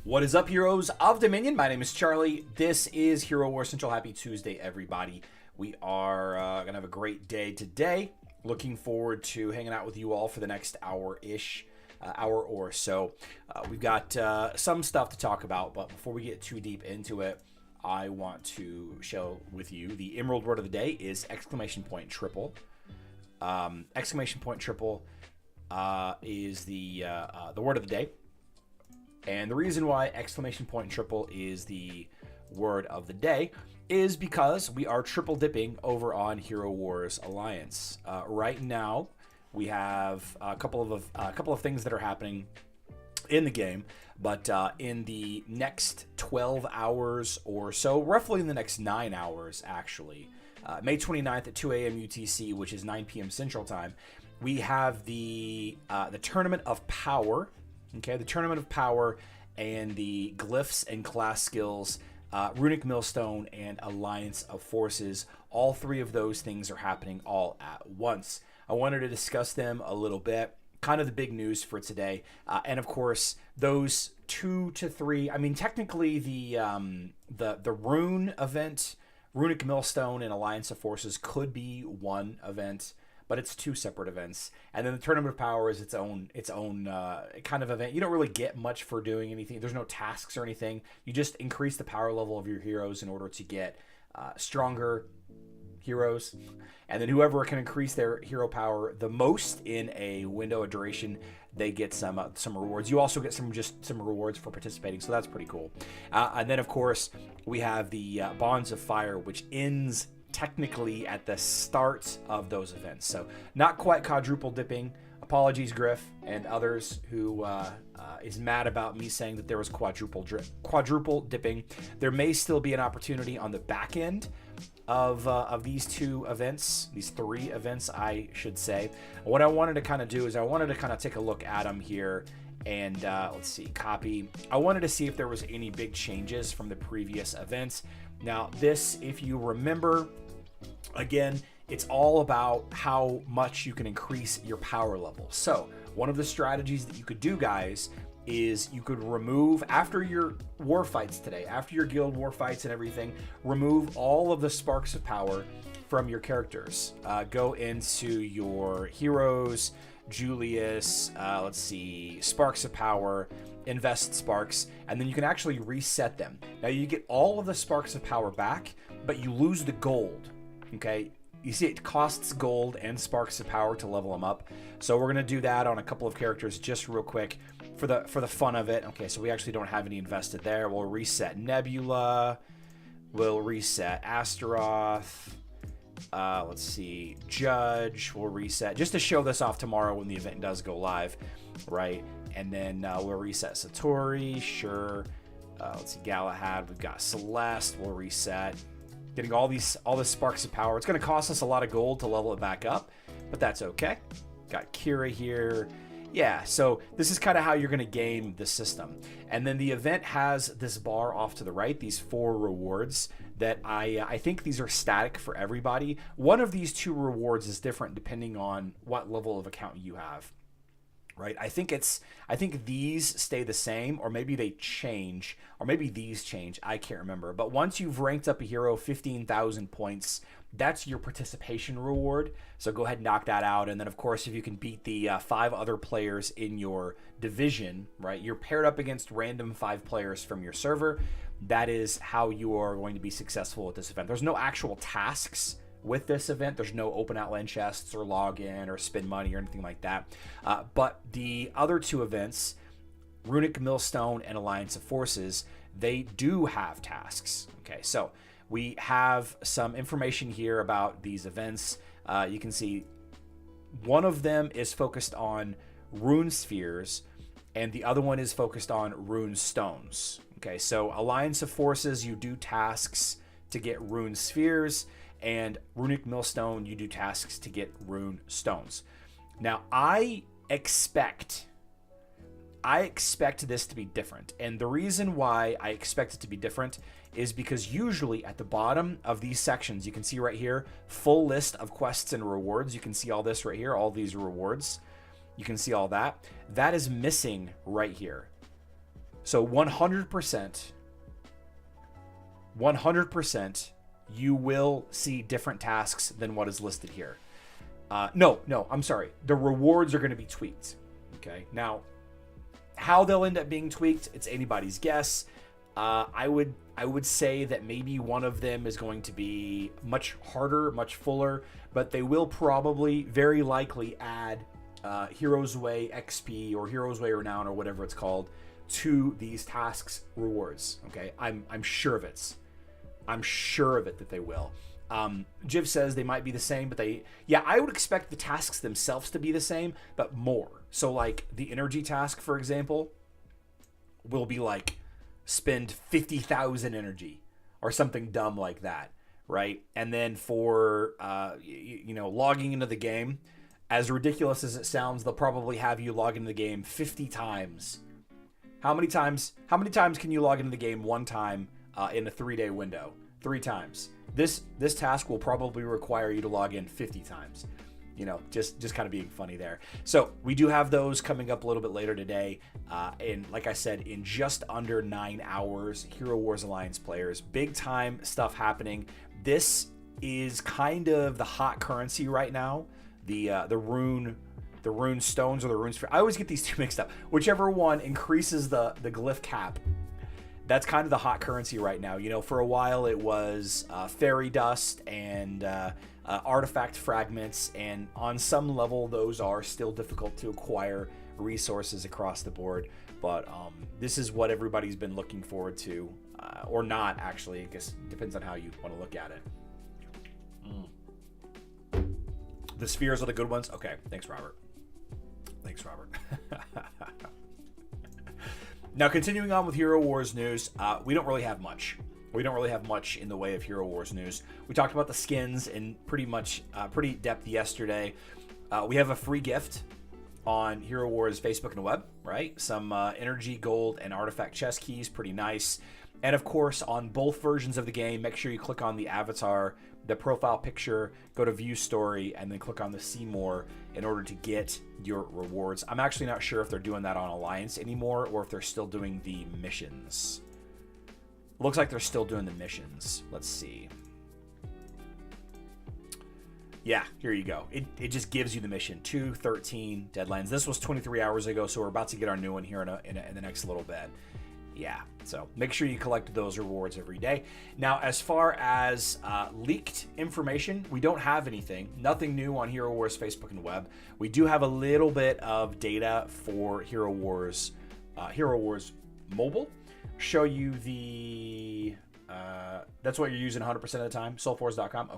What is up, heroes of Dominion? My name is Charlie. This is Hero War Central. Happy Tuesday, everybody. We are going to have a great day today. Looking forward to hanging out with you all for the next hour-ish, hour or so. We've got some stuff to talk about, but before we get too deep into it, I want to share with you the Emerald word of the day is exclamation point triple. Exclamation point triple is the word of the day. And the reason why exclamation point triple is the word of the day is because we are triple dipping over on Hero Wars Alliance. Right now, we have a couple of things that are happening in the game, but in the next 12 hours or so, roughly in the next 9 hours, actually, May 29th at 2 a.m. UTC, which is 9 p.m. Central Time, we have the Tournament of Power. Okay, the Tournament of Power and the Glyphs and class skills, Runic Millstone and Alliance of Forces. All three of those things are happening all at once. I wanted to discuss them a little bit, kind of the big news for today. And of course, those 2 to 3, I mean, technically the Rune event, Runic Millstone and Alliance of Forces could be one event, but it's two separate events. And then the Tournament of Power is its own kind of event. You don't really get much for doing anything. There's no tasks or anything. You just increase the power level of your heroes in order to get stronger heroes. And then whoever can increase their hero power the most in a window of duration, they get some rewards. You also get some rewards for participating, so that's pretty cool. And then, of course, we have the Bonds of Fire, which ends technically at the start of those events. So not quite quadruple dipping. Apologies, Glyph and others who is mad about me saying that there was quadruple dipping. There may still be an opportunity on the back end of these two events, these three events, I should say. What I wanted to kind of do is I wanted to kind of take a look at them here and let's see, copy. I wanted to see if there was any big changes from the previous events. Now, this, if you remember, again, it's all about how much you can increase your power level. So one of the strategies that you could do, guys, is you could remove, after your war fights today, after your guild war fights and everything, remove all of the sparks of power from your characters. Go into your heroes, Julius, let's see, sparks of power, invest sparks, and then you can actually reset them. Now you get all of the sparks of power back, but you lose the gold. Okay, you see it costs gold and sparks of power to level them up. So we're gonna do that on a couple of characters just real quick for the fun of it. Okay, so we actually don't have any invested there. We'll reset Nebula, we'll reset Astaroth, let's see, Judge, we'll reset just to show this off tomorrow when the event does go live, right? And then we'll reset Satori, sure. Let's see, Galahad, we've got Celeste, we'll reset. Getting all the sparks of power. It's going to cost us a lot of gold to level it back up, but that's okay. Got Kira here. Yeah, so this is kind of how you're going to game the system. And then the event has this bar off to the right, these 4 rewards that I think these are static for everybody. One of these 2 rewards is different depending on what level of account you have. Right, I think these stay the same, or maybe they change, or maybe these change. I can't remember. But once you've ranked up a hero 15,000 points, that's your participation reward. So go ahead and knock that out. And then, of course, if you can beat the 5 other players in your division, right, you're paired up against random 5 players from your server. That is how you are going to be successful with this event. There's no actual tasks with this event. There's no open outland chests or login or spend money or anything like that. But the other 2 events, Runic Millstone and Alliance of Forces, they do have tasks. Okay, so we have some information here about these events. You can see one of them is focused on rune spheres and the other one is focused on rune stones. Okay, so Alliance of Forces, you do tasks to get rune spheres, and Runic Millstone, you do tasks to get rune stones. Now, I expect this to be different. And the reason why I expect it to be different is because usually at the bottom of these sections, you can see right here, full list of quests and rewards. You can see all this right here, all these rewards. You can see all that. That is missing right here. So 100%, you will see different tasks than what is listed here. No, I'm sorry. The rewards are going to be tweaked. Okay. Now, how they'll end up being tweaked, it's anybody's guess. I would say that maybe one of them is going to be much harder, much fuller, but they will probably, very likely, add Hero's Way XP or Hero's Way Renown or whatever it's called to these tasks rewards. Okay, I'm sure of it. I'm sure of it that they will. Jiv says they might be the same, but I would expect the tasks themselves to be the same, but more. So like the energy task, for example, will be like spend 50,000 energy or something dumb like that, right? And then for logging into the game, as ridiculous as it sounds, they'll probably have you log into the game 50 times. How many times can you log into the game one time in a 3-day window? 3 times. This task will probably require you to log in 50 times. Just kind of being funny there. So we do have those coming up a little bit later today. And like I said, in just under 9 hours, Hero Wars Alliance players, big time stuff happening. This is kind of the hot currency right now. The rune stones or the rune sphere. I always get these two mixed up. Whichever one increases the glyph cap. That's kind of the hot currency right now. For a while it was fairy dust and artifact fragments, and on some level those are still difficult to acquire resources across the board. But this is what everybody's been looking forward to, or not actually. I guess it depends on how you want to look at it. The spheres are the good ones. Okay, thanks, Robert. Now, continuing on with Hero Wars news, we don't really have much. We don't really have much in the way of Hero Wars news. We talked about the skins in pretty depth yesterday. We have a free gift on Hero Wars Facebook and web, right? Some energy, gold, and artifact chest keys, pretty nice. And of course, on both versions of the game, make sure you click on the avatar, the profile picture, go to view story, and then click on the see more in order to get your rewards. I'm actually not sure if they're doing that on Alliance anymore or if they're still doing the missions. Looks like they're still doing the missions. Let's see. Yeah, here you go. It just gives you the mission. 2/13 deadlines. This was 23 hours ago, so we're about to get our new one here in the next little bit. Yeah, so make sure you collect those rewards every day. Now, as far as leaked information, we don't have anything. Nothing new on Hero Wars Facebook and web. We do have a little bit of data for Hero Wars mobile. Show you the... that's what you're using 100% of the time, soulforce.com.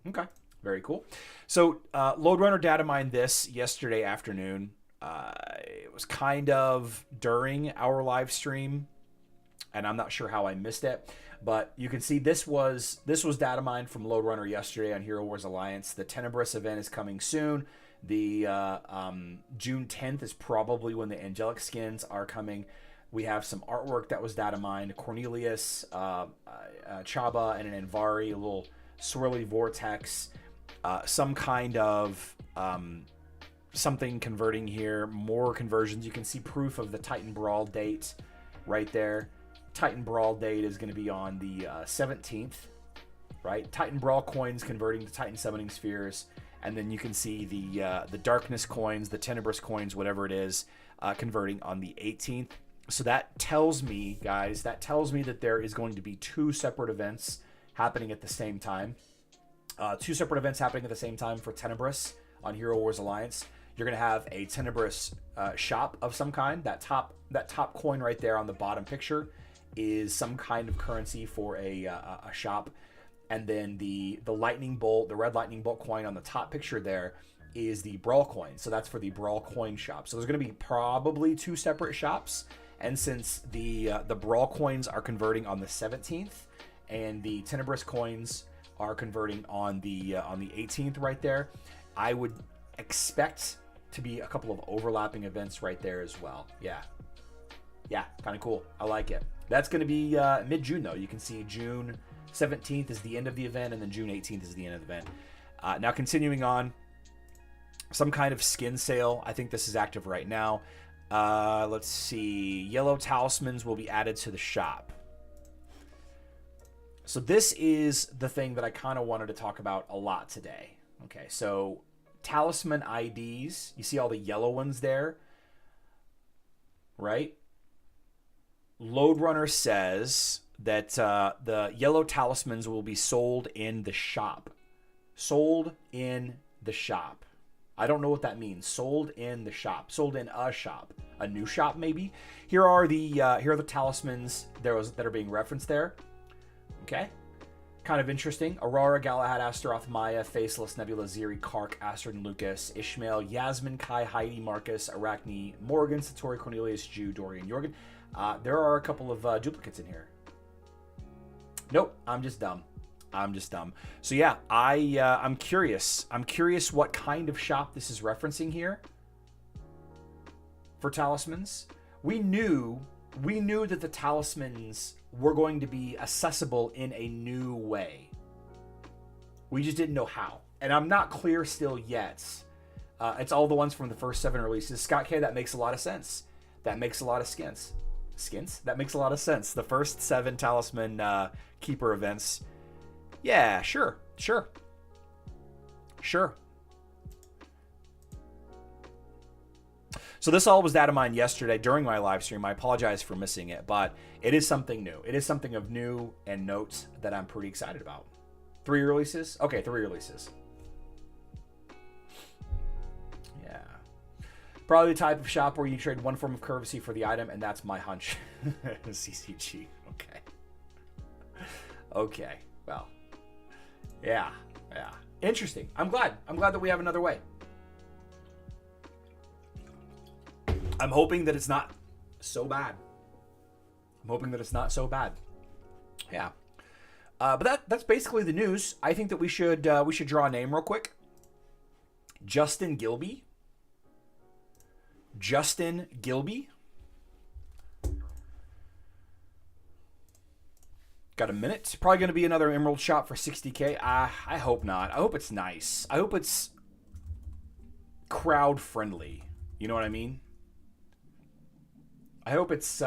Okay, very cool. So LoadRunner data mined this yesterday afternoon. It was kind of during our live stream, and I'm not sure how I missed it, but you can see this was data mined from LoadRunner yesterday on Hero Wars Alliance. The Tenebrous event is coming soon. The June 10th is probably when the angelic skins are coming. We have some artwork that was data mined. Cornelius, Chaba, and an Anvari, a little swirly vortex, some kind of something converting here, more conversions. You can see proof of the Titan Brawl date right there. Titan Brawl date is going to be on the 17th, right? Titan Brawl coins converting to Titan Summoning Spheres, and then you can see the Darkness coins, the Tenebrous coins, whatever it is, converting on the 18th. So that tells me, guys, that there is going to be 2 separate events happening at the same time. 2 separate events happening at the same time for Tenebrous on Hero Wars Alliance. You're going to have a Tenebrous shop of some kind. That top coin right there on the bottom picture is some kind of currency for a shop. And then the lightning bolt, the red lightning bolt coin on the top picture there is the Brawl coin. So that's for the Brawl coin shop. So there's going to be probably 2 separate shops. And since the Brawl coins are converting on the 17th and the Tenebrous coins are converting on the 18th right there, I would expect to be a couple of overlapping events right there as well. Yeah, kind of cool. I like it. That's going to be mid-June, though. You can see June 17th is the end of the event, and then June 18th is the end of the event. Now, continuing on, some kind of skin sale. I think this is active right now. Let's see. Yellow talismans will be added to the shop. So this is the thing that I kind of wanted to talk about a lot today. Okay, so talisman IDs. You see all the yellow ones there, right? Loadrunner says that the yellow talismans will be sold in the shop. Sold in the shop. I don't know what that means. Sold in the shop. Sold in a shop. A new shop, maybe. Here are the talismans that are being referenced there. Okay. Kind of interesting. Aurora, Galahad, Astaroth, Maya, Faceless, Nebula, Ziri, Kark, Astrid, and Lucas, Ishmael, Yasmin, Kai, Heidi, Marcus, Arachne, Morgan, Satori, Cornelius, Jew, Dorian, Jorgen. There are a couple of duplicates in here. Nope. I'm just dumb. So yeah, I'm curious. I'm curious what kind of shop this is referencing here for talismans. We knew that the talismans were going to be accessible in a new way. We just didn't know how. And I'm not clear still yet. It's all the ones from the first 7 releases. Scott K, that makes a lot of sense. That makes a lot of skins? That makes a lot of sense. The first 7 talisman keeper events. Yeah, sure. So this all was data mined yesterday during my live stream. I apologize for missing it, but it is something new. It is something of new and notes that I'm pretty excited about. 3 releases? Okay, 3 releases. Yeah. Probably the type of shop where you trade one form of currency for the item, and that's my hunch. CCG. Okay. Well. Yeah. Interesting. I'm glad that we have another way. I'm hoping that it's not so bad. Yeah. But that's basically the news. I think that we should draw a name real quick. Justin Gilby. Got a minute. Probably going to be another Emerald shop for 60K. I hope not. I hope it's nice. I hope it's crowd friendly. You know what I mean? I hope it's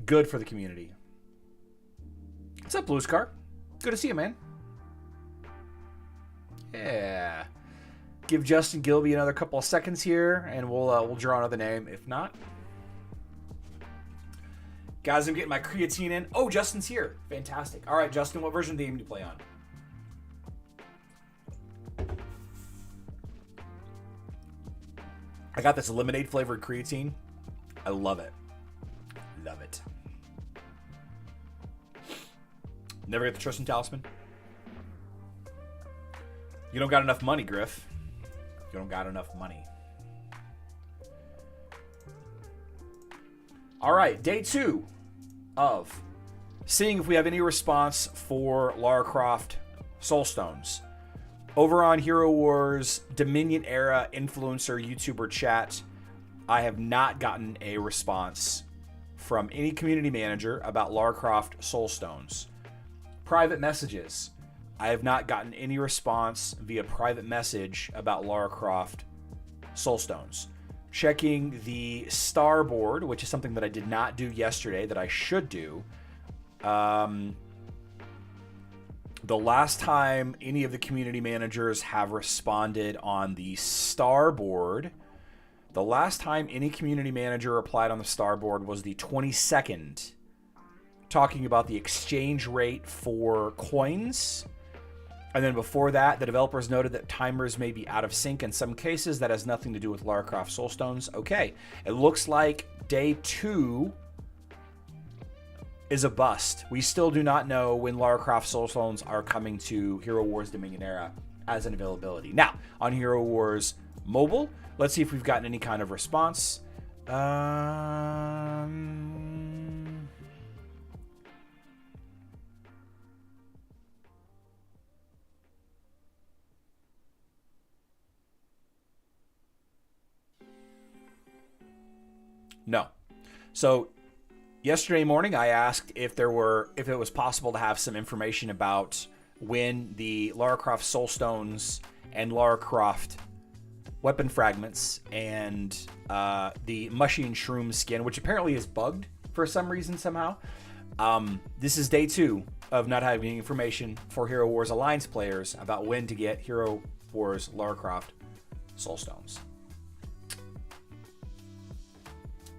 good for the community. What's up, Blues Car? Good to see you, man. Yeah. Give Justin Gilby another couple of seconds here, and we'll draw another name. If not, guys, I'm getting my creatine in. Oh, Justin's here. Fantastic. All right, Justin, what version of the game do you play on? I got this lemonade flavored creatine. I love it. Never get the Tristan Talisman. You don't got enough money, Glyph. You don't got enough money. All right, day 2 of seeing if we have any response for Lara Croft Soulstones. Over on Hero Wars Dominion era influencer YouTuber chat, I have not gotten a response from any community manager about Lara Croft Soulstones. Private messages. I have not gotten any response via private message about Lara Croft Soulstones. Checking the star board, which is something that I did not do yesterday that I should do. The last time any of the community managers have responded on the star board, the last time any community manager replied on the star board was the 22nd, talking about the exchange rate for coins. And then before that, the developers noted that timers may be out of sync in some cases. That has nothing to do with Lara Croft Soulstones. Okay, it looks like day 2 is a bust. We still do not know when Lara Croft Soulstones are coming to Hero Wars Dominion Era as an availability. Now, on Hero Wars Mobile, let's see if we've gotten any kind of response. No. So yesterday morning, I asked if it was possible to have some information about when the Lara Croft Soulstones and Lara Croft weapon fragments, and the mushy and shroom skin, which apparently is bugged for some reason somehow. This is day 2 of not having information for Hero Wars Alliance players about when to get Hero Wars Lara Croft Soulstones.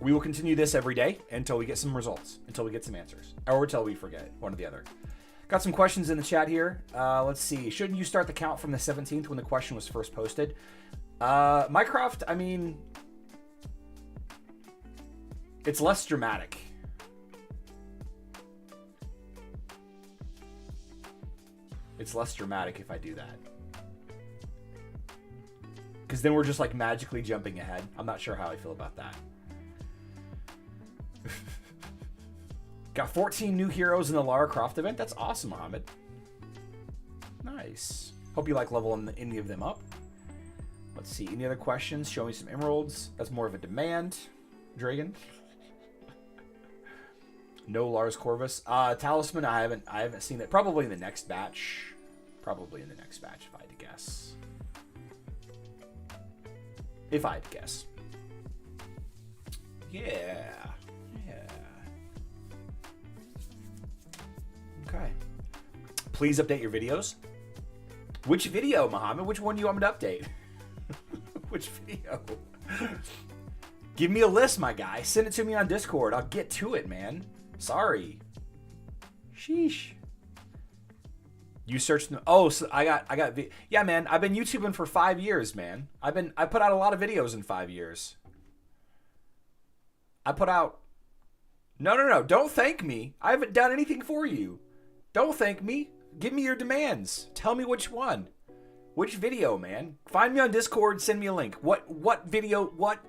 We will continue this every day until we get some results, until we get some answers, or until we forget, one or the other. Got some questions in the chat here. Let's see. Shouldn't you start the count from the 17th when the question was first posted? Mycroft, I mean, it's less dramatic. It's less dramatic if I do that. Because then we're just like magically jumping ahead. I'm not sure how I feel about that. Got 14 new heroes in the Lara Croft event. That's awesome, Mohammed. Nice. Hope you like leveling any of them up. Let's see. Any other questions? Show me some emeralds. That's more of a demand. Dragon. No Lars Corvus. Talisman, I haven't seen it. Probably in the next batch. Probably in the next batch, if I had to guess. If I had to guess. Yeah. Okay. Please update your videos. Which video, Muhammad? Which one do you want me to update? Which video? Give me a list, my guy. Send it to me on Discord. I'll get to it, man. Sorry. Sheesh. You searched them. Oh, so I got. Yeah, man. I've been YouTubing for 5 years, man. I put out a lot of videos in 5 years. I put out. No. Don't thank me. I haven't done anything for you. Don't thank me. Give me your demands. Tell me which one. Which video, man? Find me on Discord. Send me a link. What video? What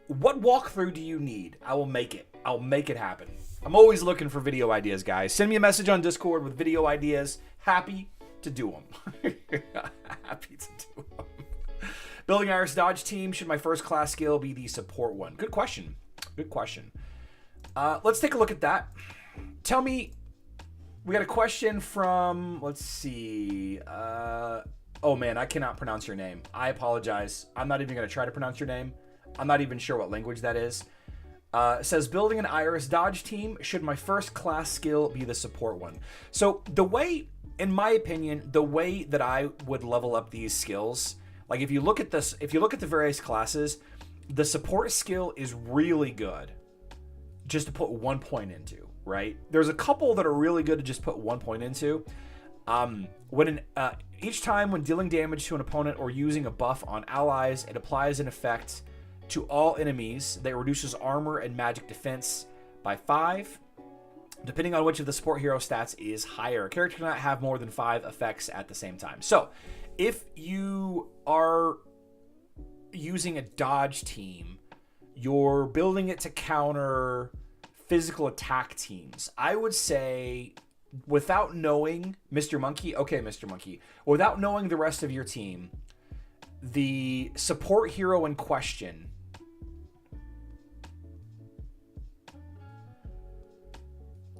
walkthrough do you need? I will make it. I'll make it happen. I'm always looking for video ideas, guys. Send me a message on Discord with video ideas. Happy to do them. Happy to do them. Building Iris Dodge team. Should my first class skill be the support one? Good question. Good question. Let's take a look at that. Tell me. We got a question from, let's see. Oh, man, I cannot pronounce your name. I apologize. I'm not even going to try to pronounce your name. I'm not even sure what language that is. It says, building an Iris Dodge team, should my first class skill be the support one? So the way, in my opinion, the way that I would level up these skills, like if you look at this, if you look at the various classes, the support skill is really good just to put 1 point into. Right? There's a couple that are really good to just put 1 point into. Each time when dealing damage to an opponent or using a buff on allies, it applies an effect to all enemies that reduces armor and magic defense by 5. Depending on which of the support hero stats is higher. A character cannot have more than 5 effects at the same time. So, if you are using a dodge team, you're building it to counter physical attack teams. I would say, without knowing Mr. Monkey, okay, Mr. Monkey, without knowing the rest of your team, the support hero in question,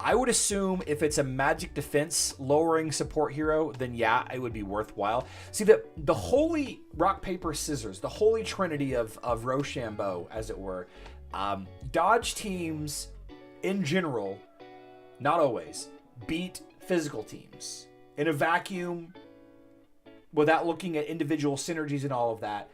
I would assume if it's a magic defense lowering support hero, then yeah, it would be worthwhile. See, the holy rock, paper, scissors, the holy trinity of Rochambeau, as it were, dodge teams in general, not always, beat physical teams. In a vacuum, without looking at individual synergies and all of that,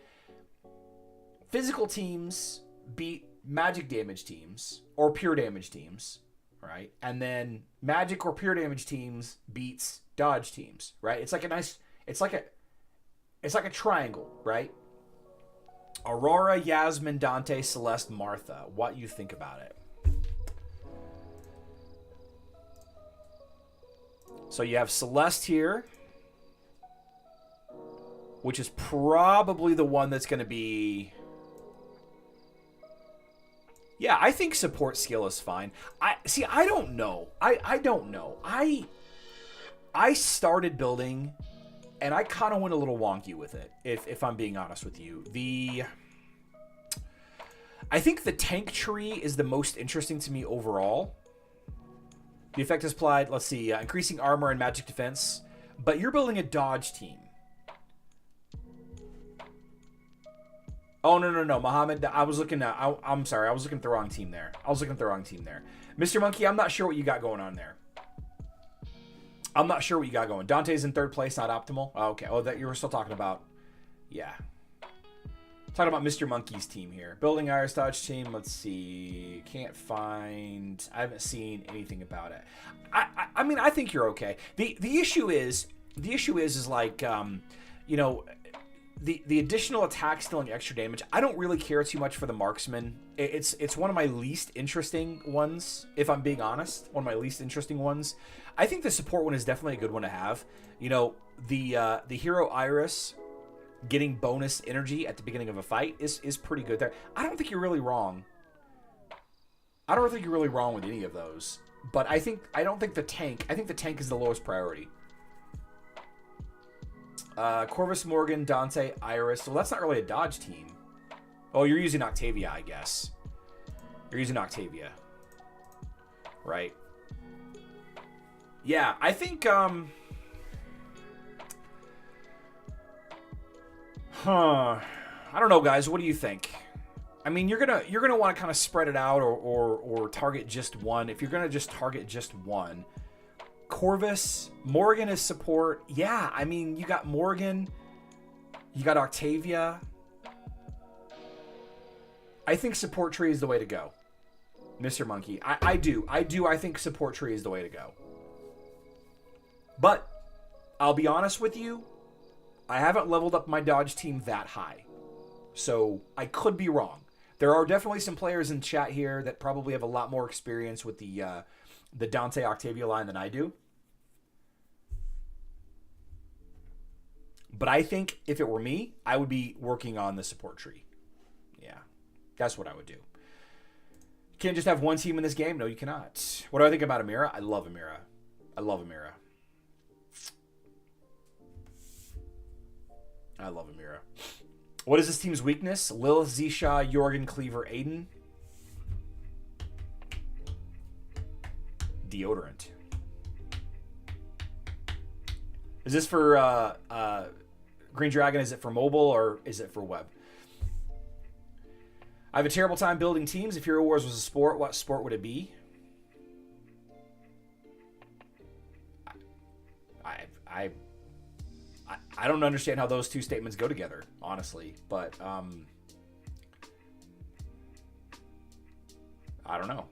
physical teams beat magic damage teams or pure damage teams, right? And then magic or pure damage teams beats dodge teams, right? It's like a nice, it's like a triangle, right? Aurora, Yasmin, Dante, Celeste, Martha. What you think about it? So you have Celeste here, which is probably the one that's going to be... Yeah, I think support skill is fine. I don't know. I don't know. I started building, and I kind of went a little wonky with it, if I'm being honest with you. I think the tank tree is the most interesting to me overall. The effect is applied, let's see, increasing armor and magic defense. But you're building a dodge team. Oh, no, Mohammed. I was looking at. I'm sorry. I was looking at the wrong team there. Mr. Monkey, I'm not sure what you got going on there. I'm not sure what you got going. Dante's in third place, not optimal. Oh, okay. Oh, that you were still talking about. Yeah. Talking about Mr. Monkey's team here. Building Iris Dodge team. Let's see. Can't find. I haven't seen anything about it. I mean, I think you're okay. The issue is like, you know, the additional attacks dealing extra damage. I don't really care too much for the marksman. It's one of my least interesting ones, if I'm being honest. One of my least interesting ones. I think the support one is definitely a good one to have. You know, the hero Iris getting bonus energy at the beginning of a fight is pretty good there. I don't think you're really wrong. I don't think you're really wrong with any of those. But I think the tank is the lowest priority. Corvus, Morgan, Dante, Iris. Well, that's not really a dodge team. Oh, you're using Octavia, I guess. You're using Octavia. Right. Yeah, I think, I don't know, guys. What do you think? I mean, you're gonna want to kind of spread it out or target just one. If you're gonna just target just one, Corvus, Morgan is support. Yeah, I mean, you got Morgan, you got Octavia. I think support tree is the way to go, Mr. Monkey. I do. I think support tree is the way to go. But I'll be honest with you, I haven't leveled up my dodge team that high, so I could be wrong. There are definitely some players in chat here that probably have a lot more experience with the Dante Octavia line than I do. But I think if it were me, I would be working on the support tree. Yeah, that's what I would do. You can't just have one team in this game. No, you cannot. What do I think about Amira? I love Amira. I love Amira. I love Amira. What is this team's weakness? Lilith, Zisha, Jorgen, Cleaver, Aiden. Deodorant. Is this for Green Dragon? Is it for mobile or is it for web? I have a terrible time building teams. If Hero Wars was a sport, what sport would it be? I don't understand how those two statements go together, honestly. But I don't know.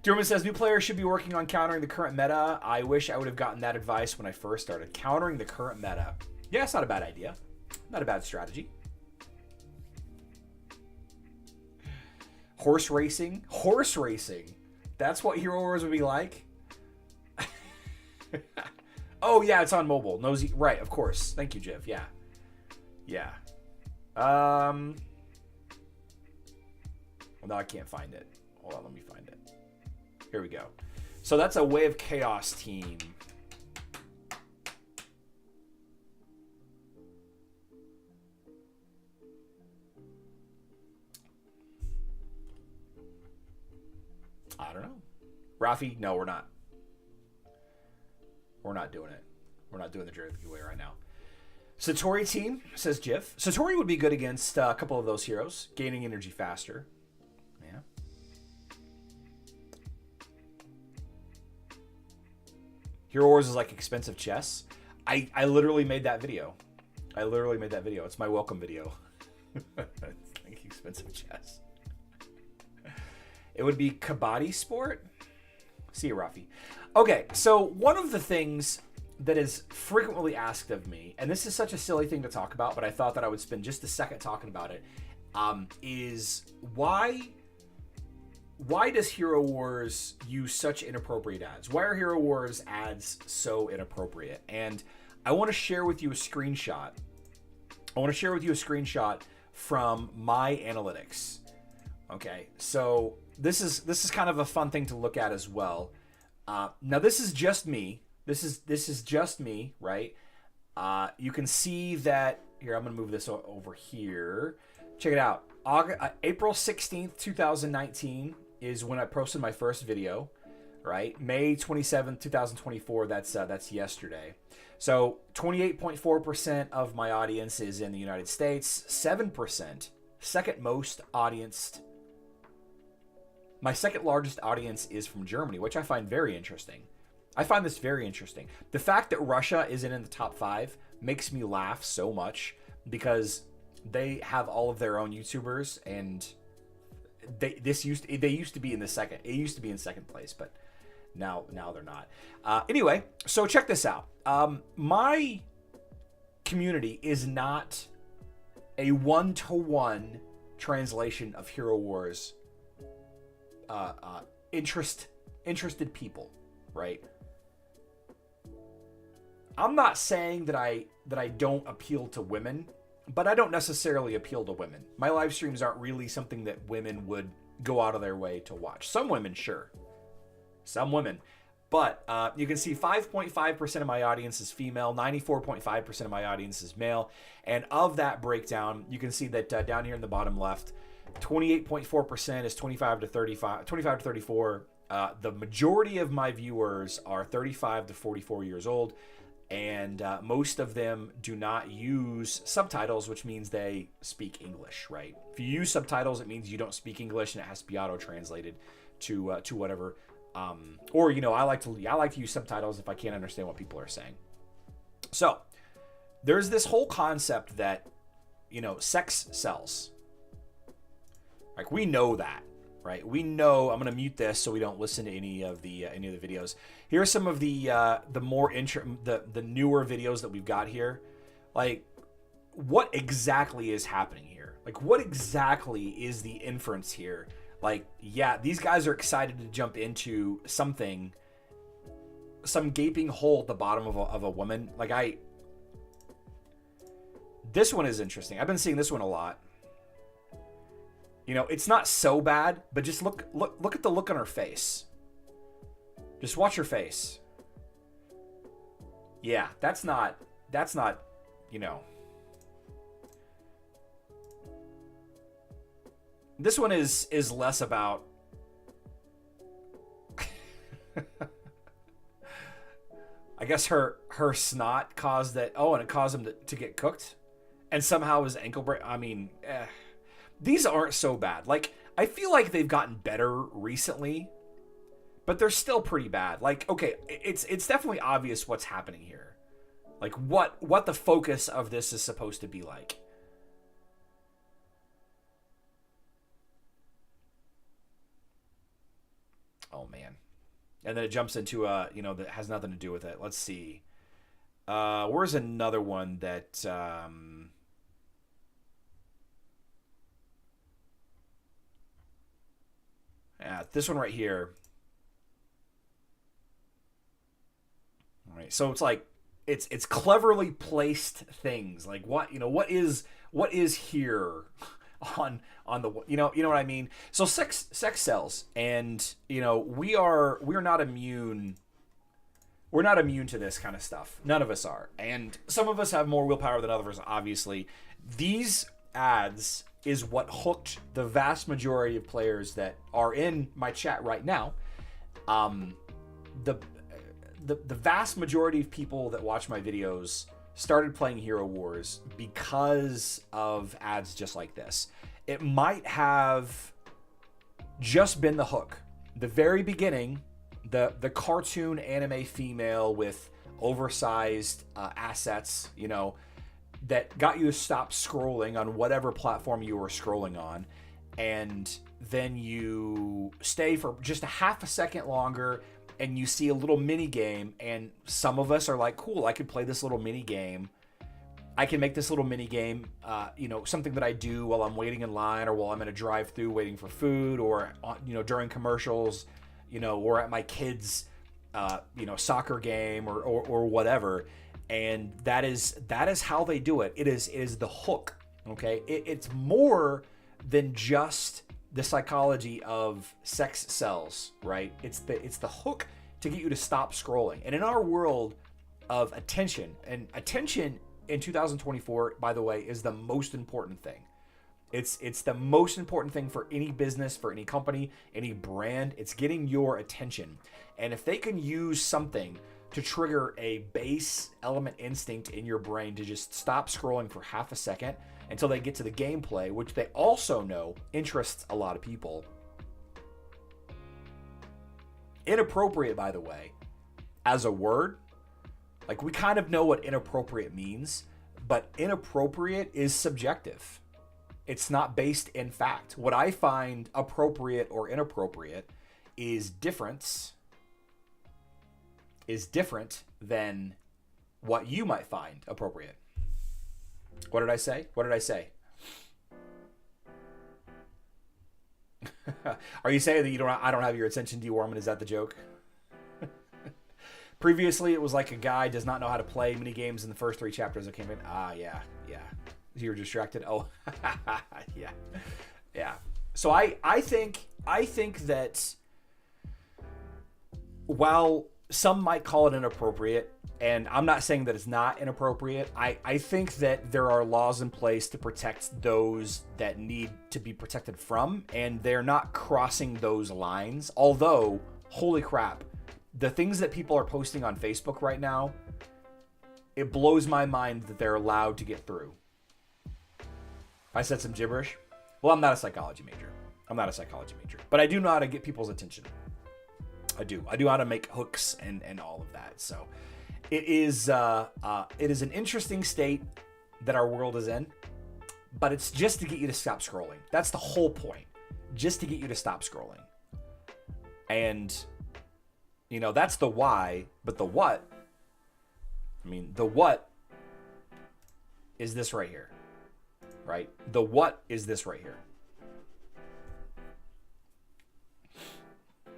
Durman says, new players should be working on countering the current meta. I wish I would have gotten that advice when I first started. Countering the current meta. Yeah, it's not a bad idea. Not a bad strategy. Horse racing. Horse racing. That's what Hero Wars would be like. Oh, yeah, it's on mobile. Nosy. Right, of course. Thank you, Jiv. Yeah. Yeah. Well, no, I can't find it. Hold on, let me find it. Here we go. So that's a Way of Chaos team. I don't know. Rafi, no, we're not. We're not doing it. We're not doing the Jerry way right now. Satori team, says Jiff. Satori would be good against a couple of those heroes, gaining energy faster. Yeah. Hero Wars is like expensive chess. I literally made that video. It's my welcome video. It's like expensive chess. It would be Kabaddi sport. See you, Rafi. Okay, so one of the things that is frequently asked of me, and this is such a silly thing to talk about, but I thought that I would spend just a second talking about it, is why does Hero Wars use such inappropriate ads? Why are Hero Wars ads so inappropriate? And I want to share with you a screenshot. From my analytics. Okay, so this is kind of a fun thing to look at as well. Now this is just me. This is just me, right? You can see that here. I'm gonna move this over here. Check it out. April 16th, 2019 is when I posted my first video, right? May 27th, 2024. That's yesterday. So 28.4% of my audience is in the United States, 7%, second most audience. My second largest audience is from Germany, which I find very interesting. I find this very interesting. The fact that Russia isn't in the top 5 makes me laugh so much because they have all of their own YouTubers, and they used to be in the second. It used to be in second place, but now they're not. Anyway, so check this out. My community is not a 1-to-1 translation of Hero Wars interested people, right? I'm not saying that I don't appeal to women, but I don't necessarily appeal to women. My live streams aren't really something that women would go out of their way to watch. Some women, sure. Some women. But you can see 5.5% of my audience is female, 94.5% of my audience is male. And of that breakdown, you can see that down here in the bottom left, 28.4% is 25 to 34. The majority of my viewers are 35 to 44 years old. And most of them do not use subtitles, which means they speak English, right? If you use subtitles, it means you don't speak English and it has to be auto-translated to whatever. Or, you know, I like to use subtitles if I can't understand what people are saying. So there's this whole concept that, you know, sex sells. Like, we know that, right? We know. I'm going to mute this so we don't listen to any of the videos. Here are some of the newer videos that we've got here. Like, what exactly is happening here? Like, what exactly is the inference here? Like, yeah, these guys are excited to jump into something, some gaping hole at the bottom of a woman. Like, this one is interesting. I've been seeing this one a lot. You know, it's not so bad, but just look at the look on her face. Just watch her face. Yeah, that's not, you know. This one is less about I guess her snot caused that. Oh, and it caused him to get cooked, and somehow his ankle break. I mean, these aren't so bad. Like, I feel like they've gotten better recently, but they're still pretty bad. Like, okay, it's definitely obvious what's happening here. Like, what the focus of this is supposed to be like. Oh man. And then it jumps into you know, that has nothing to do with it. Let's see. Where's another one that yeah, this one right here. All right. So it's like it's cleverly placed things. Like, what, you know, what is here on the, you know what I mean? So sex sells, and you know, we're not immune. We're not immune to this kind of stuff. None of us are. And some of us have more willpower than others, obviously. These ads is what hooked the vast majority of players that are in my chat right now. The vast majority of people that watch my videos started playing Hero Wars because of ads just like this. It might have just been the hook. The very beginning, the cartoon anime female with oversized assets, you know, that got you to stop scrolling on whatever platform you were scrolling on, and then you stay for just a half a second longer and you see a little mini game, and some of us are like, cool, I could play this little mini game. I can make this little mini game, you know, something that I do while I'm waiting in line, or while I'm in a drive-through waiting for food, or, you know, during commercials, you know, or at my kids' you know, soccer game, or whatever. And that is how they do it. It is the hook. Okay, it's more than just the psychology of sex sells, right? It's the hook to get you to stop scrolling. And in our world of attention, and attention in 2024, by the way, is the most important thing. It's the most important thing for any business, for any company, any brand. It's getting your attention. And if they can use something to trigger a base element instinct in your brain to just stop scrolling for half a second until they get to the gameplay, which they also know interests a lot of people. Inappropriate, by the way, as a word, like we kind of know what inappropriate means, but inappropriate is subjective. It's not based in fact. What I find appropriate or inappropriate is different than what you might find appropriate. What did I say? What did I say? Are you saying that I don't have your attention, D. Warman? Is that the joke? Previously, it was like a guy does not know how to play mini games in the first 3 chapters of campaign. Yeah. You were distracted. Oh, yeah. So I think that while some might call it inappropriate, and I'm not saying that it's not inappropriate, I think that there are laws in place to protect those that need to be protected from, and they're not crossing those lines. Although, holy crap, the things that people are posting on Facebook right now, it blows my mind that they're allowed to get through. I said some gibberish. Well, I'm not a psychology major. But I do know how to get people's attention. I do how to make hooks and all of that. So it is an interesting state that our world is in, but it's just to get you to stop scrolling. That's the whole point. Just to get you to stop scrolling. And, that's the why, but the what, the what is this right here, right? The what is this right here.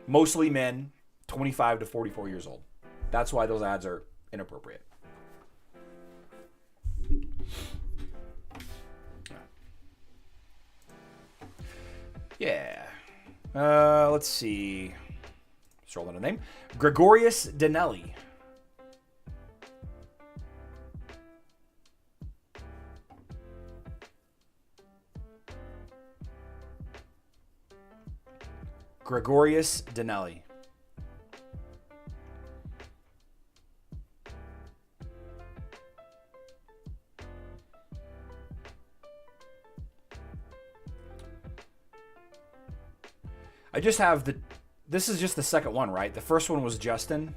Mostly men, 25 to 44 years old. That's why those ads are inappropriate. Yeah. Let's see. Scroll down the name. Gregorius Danelli. Gregorius Danelli. I just have this is just the second one, right? The first one was Justin.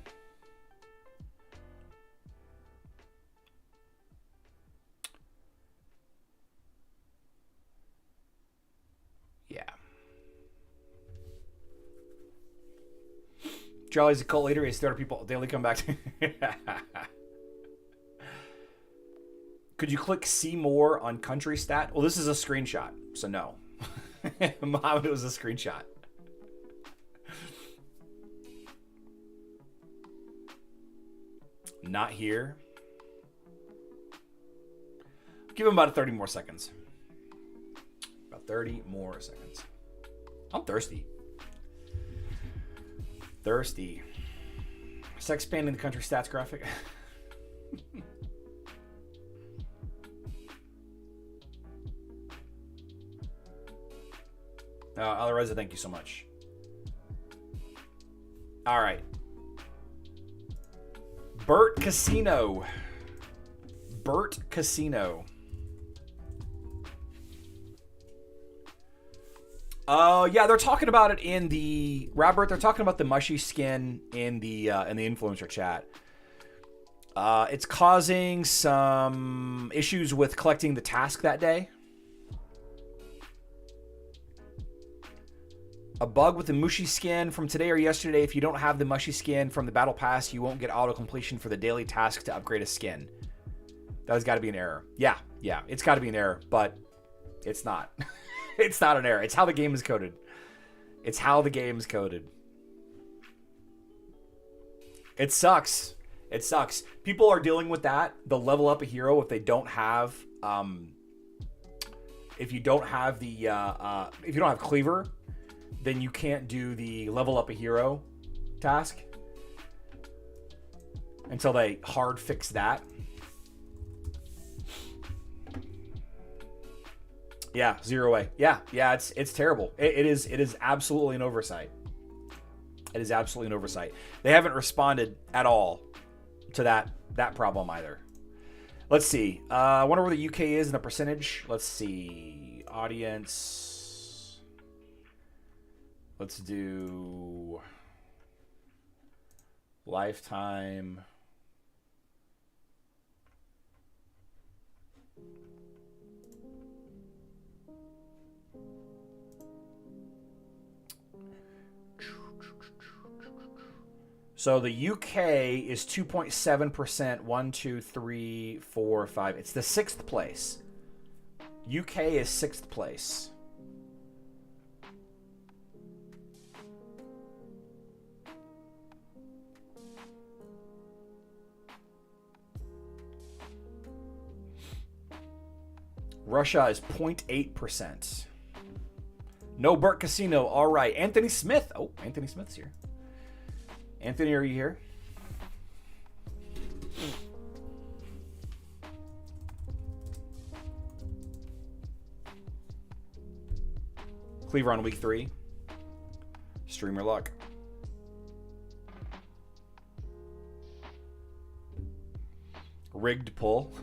Yeah. Charlie's a cult leader. He's 30 people. They only come back to... Could you click see more on country stat? Well, this is a screenshot, so no. Mohammed, it was a screenshot. Not here. Give him about 30 more seconds. About 30 more seconds. I'm thirsty. Sex band in the country stats graphic. Alireza, thank you so much. All right. Burt Casino. Yeah, they're talking about it in the Robert. They're talking about the mushy skin in the influencer chat. It's causing some issues with collecting the task that day. A bug with the mushy skin from today or yesterday. If you don't have the mushy skin from the battle pass, you won't get auto completion for the daily task to upgrade a skin. That has got to be an error. Yeah, it's got to be an error, but it's not. It's not an error. It's how the game is coded. It sucks. People are dealing with that. They'll level up a hero if they don't have if you don't have Cleaver, then you can't do the level up a hero task until they hard fix that. Yeah, 0A. Yeah, it's terrible. It is absolutely an oversight. They haven't responded at all to that problem either. Let's see. I wonder where the UK is in the percentage. Let's see. Audience. Let's do lifetime. So the UK is 2.7%. 1, 2, 3, 4, 5. It's the 6th place. UK is 6th place. Russia is 0.8%. No Burt Casino. All right. Anthony Smith. Oh, Anthony Smith's here. Anthony, are you here? Cleaver on week 3. Streamer luck. Rigged pull.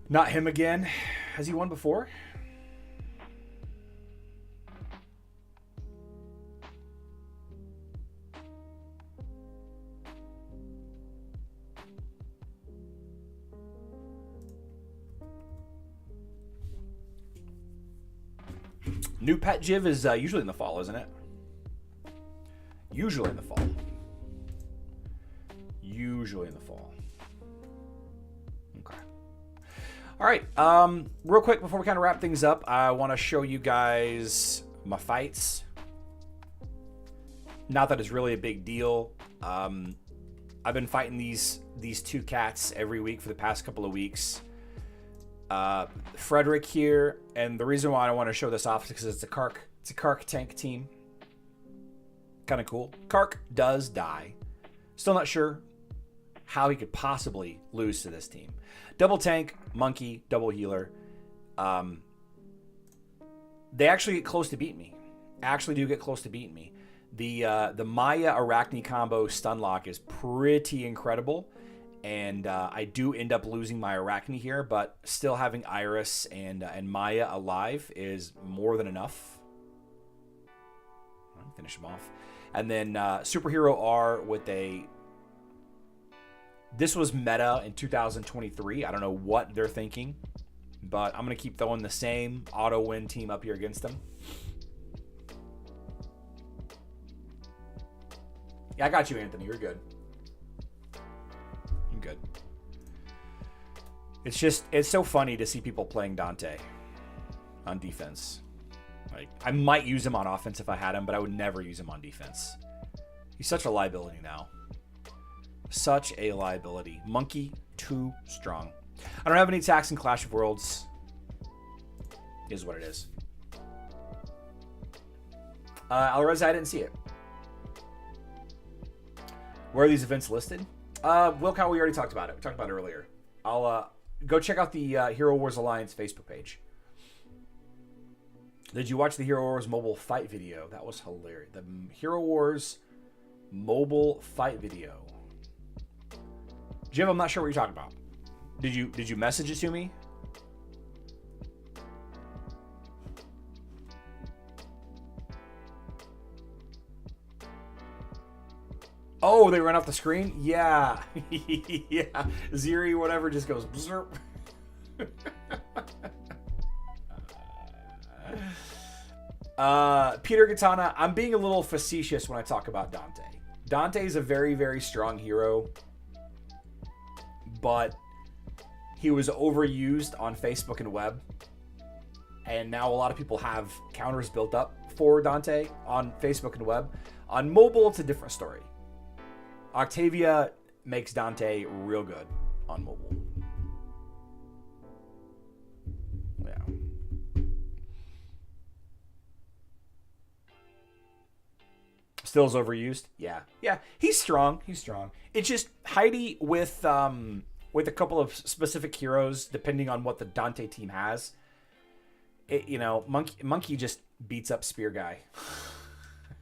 Not him again. Has he won before? New pet Jiv is usually in the fall, isn't it? Usually in the fall. Usually in the fall. Okay. All right. Real quick before we kind of wrap things up, I want to show you guys my fights. Not that it's really a big deal. I've been fighting these 2 cats every week for the past couple of weeks. Frederick here, and the reason why I want to show this off is because it's a Kark tank team. Kind of cool. Kark does die. Still not sure how he could possibly lose to this team. Double tank, monkey, double healer. They actually get close to beating me. Actually do get close to beating me. The Maya Arachne combo stun lock is pretty incredible. And I do end up losing my Arachne here, but still having Iris and Maya alive is more than enough. I'll finish him off. And then Superhero R with a... This was meta in 2023. I don't know what they're thinking, but I'm going to keep throwing the same auto-win team up here against them. Yeah, I got you, Anthony. You're good. Good. It's so funny to see people playing Dante on defense. Like, I might use him on offense if I had him, but I would never use him on defense. He's such a liability now. Such a liability. Monkey, too strong. I don't have any attacks in Clash of Worlds. Is what it is. Alreza, I didn't see it. Where are these events listed? Wilcow, we already talked about it. We talked about it earlier. I'll go check out the Hero Wars Alliance Facebook page. Did you watch the Hero Wars mobile fight video? That was hilarious. The Hero Wars mobile fight video. Jim, I'm not sure what you're talking about. Did you message it to me? Oh, they ran off the screen? Yeah. Yeah. Ziri, whatever, just goes... Peter Katana, I'm being a little facetious when I talk about Dante. Dante is a very, very strong hero, but he was overused on Facebook and web, and now a lot of people have counters built up for Dante on Facebook and web. On mobile, it's a different story. Octavia makes Dante real good on mobile. Yeah. Still's overused? Yeah. Yeah, he's strong. He's strong. It's just Heidi with a couple of specific heroes, depending on what the Dante team has. Monkey just beats up Spear Guy.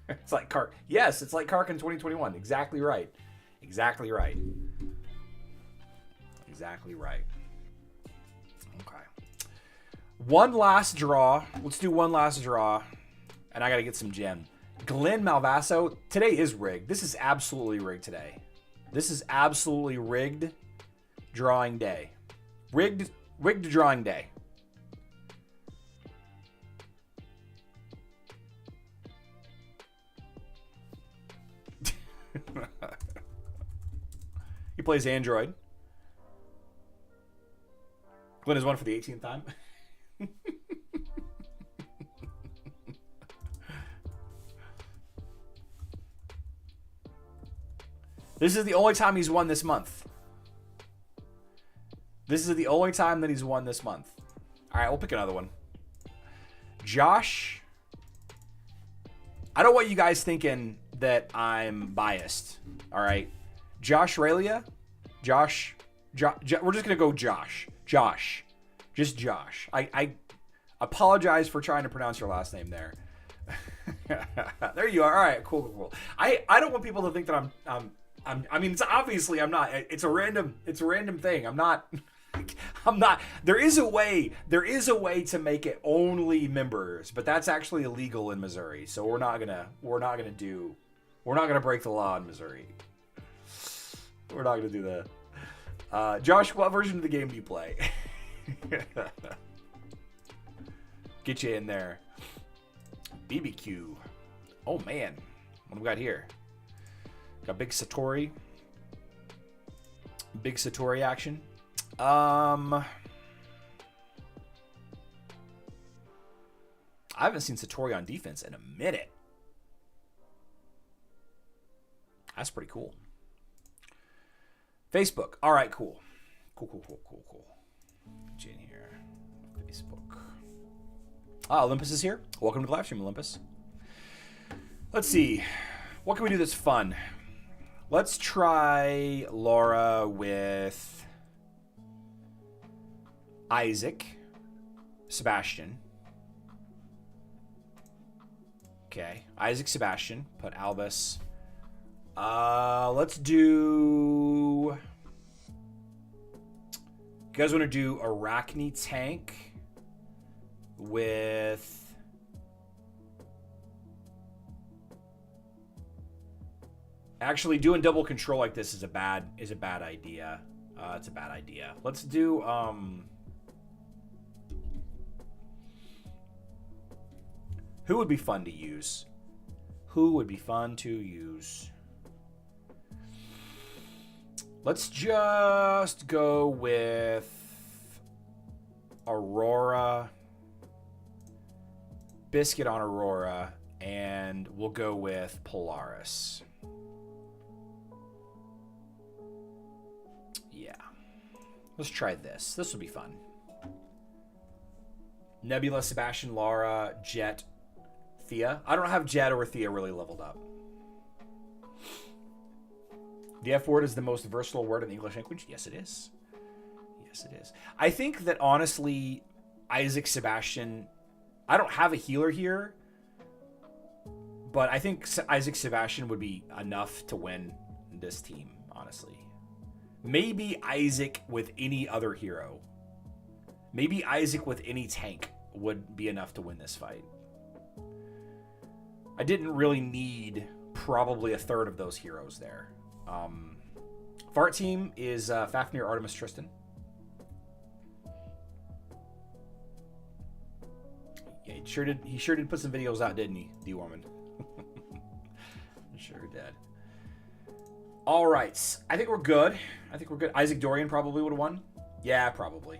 It's like Kark. Yes, it's like Kark in 2021. Exactly right. Exactly right. Exactly right. Okay. One last draw. Let's do one last draw. And I got to get some gem. Glenn Malvaso. Today is rigged. This is absolutely rigged today. This is absolutely rigged drawing day. Rigged drawing day. He plays Android. Glenn is one for the 18th time. This is the only time he's won this month. This is the only time that he's won this month. All right, we'll pick another one. Josh. I don't want you guys thinking that I'm biased. All right. Josh Ralia. Josh. We're just going to go Josh. Josh. Just Josh. I apologize for trying to pronounce your last name there. There you are. All right, cool. I don't want people to think that I mean, it's obviously I'm not. It's a random thing. I'm not. There is a way to make it only members, but that's actually illegal in Missouri. So we're not gonna break the law in Missouri. We're not gonna do that. Josh, what version of the game do you play? Get you in there. BBQ. Oh man, what do we got here? Got big Satori. Big Satori action. I haven't seen Satori on defense in a minute. That's pretty cool. Facebook. All right, cool. Cool. Get you in here. Facebook. Olympus is here. Welcome to the live stream, Olympus. Let's see. What can we do that's fun? Let's try Lara with Isaac, Sebastian. Okay, Isaac, Sebastian. Put Albus. Let's do. You guys want to do Arachne tank with? Actually, doing double control like this is a bad idea. It's a bad idea. Let's do who would be fun to use? Who would be fun to use? Let's just go with Aurora, Biscuit on Aurora, and we'll go with Polaris. Yeah. Let's try this. This will be fun. Nebula, Sebastian, Lara, Jet, Thea. I don't have Jet or Thea really leveled up. The F word is the most versatile word in the English language. Yes, it is. Yes, it is. I think that honestly, Isaac, Sebastian, I don't have a healer here, but I think Isaac, Sebastian would be enough to win this team, honestly. Maybe Isaac with any other hero. Maybe Isaac with any tank would be enough to win this fight. I didn't really need probably a third of those heroes there. Fart team is Fafnir, Artemis, Tristan. Yeah, he sure did put some videos out, didn't he, D Warman? Sure did. All right, I think we're good. Isaac Dorian probably would have won. Yeah, probably.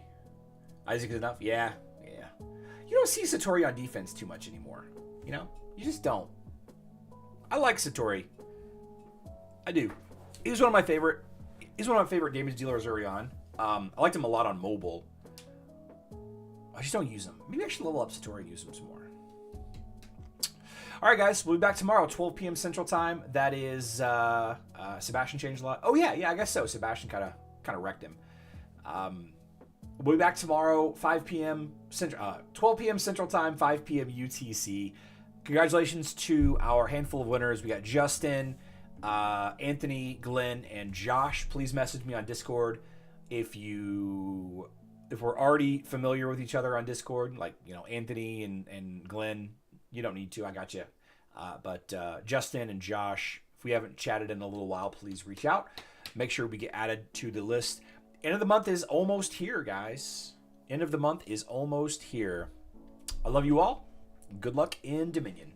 Isaac is enough. Yeah. You don't see Satori on defense too much anymore. You know, you just don't. I like Satori. I do. He's one of my favorite damage dealers early on. I liked him a lot on mobile. I just don't use him. Maybe I should level up Satori and use him some more. All right, guys. We'll be back tomorrow, 12 p.m. Central Time. That is Sebastian changed a lot. Oh yeah, I guess so. Sebastian kind of wrecked him. We'll be back tomorrow, 5 p.m. 12 p.m. Central Time, 5 p.m. UTC. Congratulations to our handful of winners. We got Justin, Anthony, Glenn, and Josh. Please message me on Discord if we're already familiar with each other on Discord, like, you know, Anthony and Glenn. You don't need to. I got you. But Justin and Josh, if we haven't chatted in a little while, please reach out. Make sure we get added to the list. End of the month is almost here, guys. End of the month is almost here. I love you all. Good luck in Dominion.